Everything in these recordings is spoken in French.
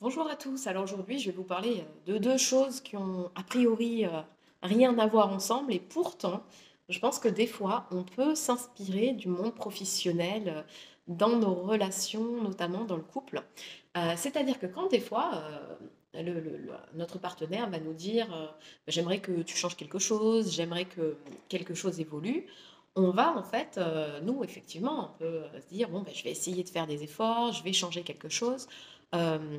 Bonjour à tous. Alors aujourd'hui, je vais vous parler de deux choses qui ont a priori rien à voir ensemble et pourtant, je pense que des fois, on peut s'inspirer du monde professionnel dans nos relations, notamment dans le couple. C'est-à-dire que quand des fois, notre partenaire va nous dire j'aimerais que tu changes quelque chose, j'aimerais que quelque chose évolue. On va en fait, nous effectivement, on peut se dire bon, ben, je vais essayer de faire des efforts, je vais changer quelque chose. Euh,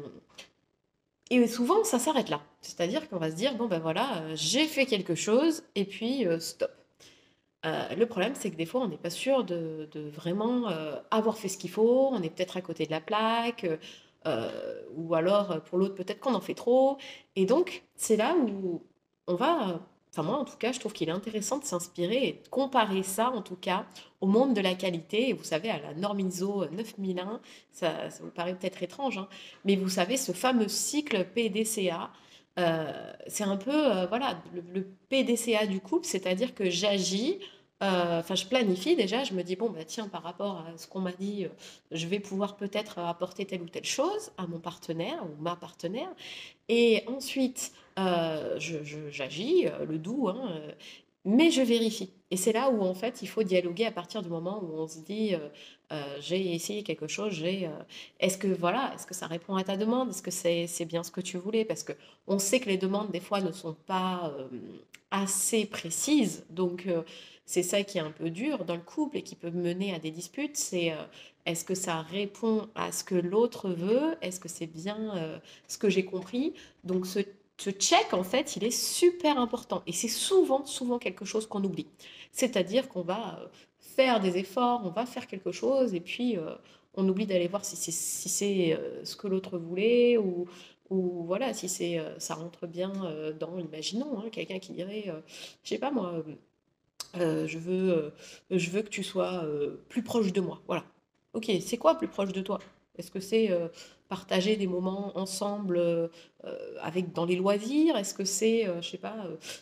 et souvent, ça s'arrête là. C'est-à-dire qu'on va se dire, bon ben voilà, j'ai fait quelque chose et puis stop. Le problème, c'est que des fois, on n'est pas sûr de vraiment avoir fait ce qu'il faut, on est peut-être à côté de la plaque, ou alors pour l'autre, peut-être qu'on en fait trop. Et donc, c'est là où on va, enfin moi en tout cas, je trouve qu'il est intéressant de s'inspirer et de comparer ça en tout cas au monde de la qualité. Et vous savez, à la norme ISO 9001, ça vous paraît peut-être étrange, hein, mais vous savez, ce fameux cycle PDCA, c'est un peu, voilà, le PDCA du couple, c'est-à-dire que j'agis, enfin, je planifie déjà, je me dis, bon, bah, tiens, par rapport à ce qu'on m'a dit, je vais pouvoir peut-être apporter telle ou telle chose à mon partenaire ou ma partenaire. Et ensuite, j'agis, le doux, hein, mais je vérifie. Et c'est là où, en fait, il faut dialoguer à partir du moment où on se dit, j'ai essayé quelque chose, est-ce que, voilà, est-ce que ça répond à ta demande? Est-ce que c'est bien ce que tu voulais? Parce que on sait que les demandes, des fois, ne sont pas assez précises. Donc, c'est ça qui est un peu dur dans le couple et qui peut mener à des disputes. C'est est-ce que ça répond à ce que l'autre veut? Est-ce que c'est bien ce que j'ai compris? Donc ce check, en fait, il est super important. Et c'est souvent, souvent quelque chose qu'on oublie. C'est-à-dire qu'on va faire des efforts, on va faire quelque chose, et puis on oublie d'aller voir si c'est ce que l'autre voulait, ou voilà, si ça rentre bien dans, imaginons, hein, quelqu'un qui dirait, je sais pas moi, je veux que tu sois plus proche de moi. Voilà. Ok, c'est quoi plus proche de toi? Est-ce que c'est partager des moments ensemble avec dans les loisirs? Est-ce que c'est, je sais pas,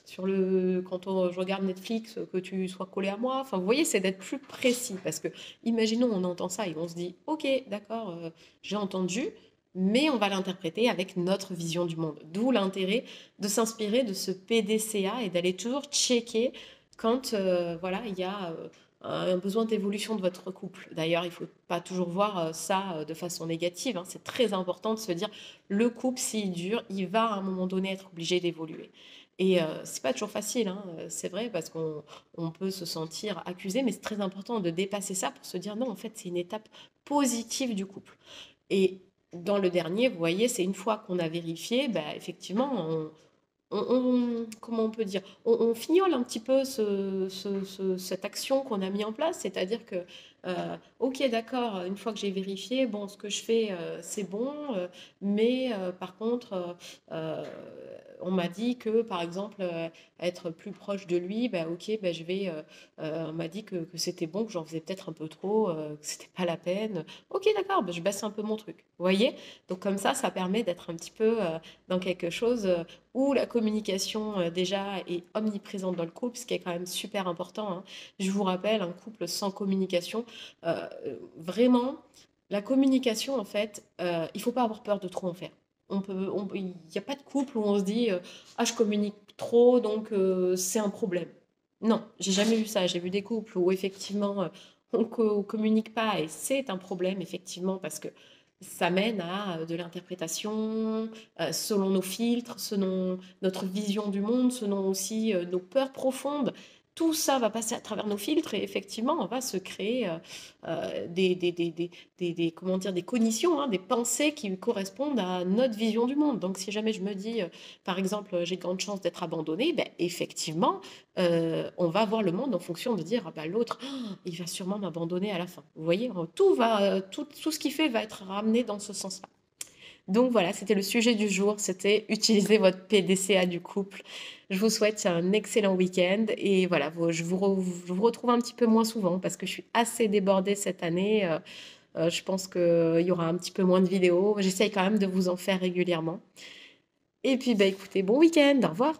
je regarde Netflix, que tu sois collé à moi? Enfin, vous voyez, c'est d'être plus précis parce que, imaginons, on entend ça et on se dit, ok, d'accord, j'ai entendu, mais on va l'interpréter avec notre vision du monde. D'où l'intérêt de s'inspirer de ce PDCA et d'aller toujours checker quand voilà, il y a un besoin d'évolution de votre couple. D'ailleurs, il ne faut pas toujours voir ça de façon négative, hein. C'est très important de se dire, le couple, s'il dure, il va à un moment donné être obligé d'évoluer. Et c'est pas toujours facile, hein, c'est vrai, parce qu'on peut se sentir accusé, mais c'est très important de dépasser ça pour se dire, non, en fait, c'est une étape positive du couple. Et dans le dernier, vous voyez, c'est une fois qu'on a vérifié, bah, effectivement, comment on peut dire, on fignole un petit peu cette action qu'on a mis en place, c'est-à-dire que, ok, d'accord, une fois que j'ai vérifié, bon, ce que je fais, c'est bon, mais par contre, euh, on m'a dit que, par exemple, être plus proche de lui, bah, ok, bah, on m'a dit que c'était bon, que j'en faisais peut-être un peu trop, que c'était pas la peine. Ok, d'accord, bah, je baisse un peu mon truc. Vous voyez? Donc comme ça permet d'être un petit peu dans quelque chose où la communication déjà est omniprésente dans le couple, ce qui est quand même super important, hein. Je vous rappelle, un couple sans communication, euh, vraiment, la communication, en fait, il ne faut pas avoir peur de trop en faire. Il n'y a pas de couple où on se dit ah, je communique trop, donc c'est un problème. Non, j'ai jamais vu ça. J'ai vu des couples où effectivement on communique pas et c'est un problème, effectivement, parce que ça mène à de l'interprétation, selon nos filtres, selon notre vision du monde, selon aussi nos peurs profondes. Tout ça va passer à travers nos filtres et effectivement, on va se créer comment dire, des cognitions, hein, des pensées qui correspondent à notre vision du monde. Donc, si jamais je me dis, par exemple, j'ai de grandes chances d'être abandonnée, ben, effectivement, on va voir le monde en fonction de dire, ah ben, l'autre, oh, il va sûrement m'abandonner à la fin. Vous voyez, tout ce qu'il fait va être ramené dans ce sens-là. Donc voilà, c'était le sujet du jour, c'était utiliser votre PDCA du couple. Je vous souhaite un excellent week-end et voilà, je vous retrouve un petit peu moins souvent parce que je suis assez débordée cette année. Je pense qu'il y aura un petit peu moins de vidéos. J'essaye quand même de vous en faire régulièrement. Et puis, bah, écoutez, bon week-end, au revoir.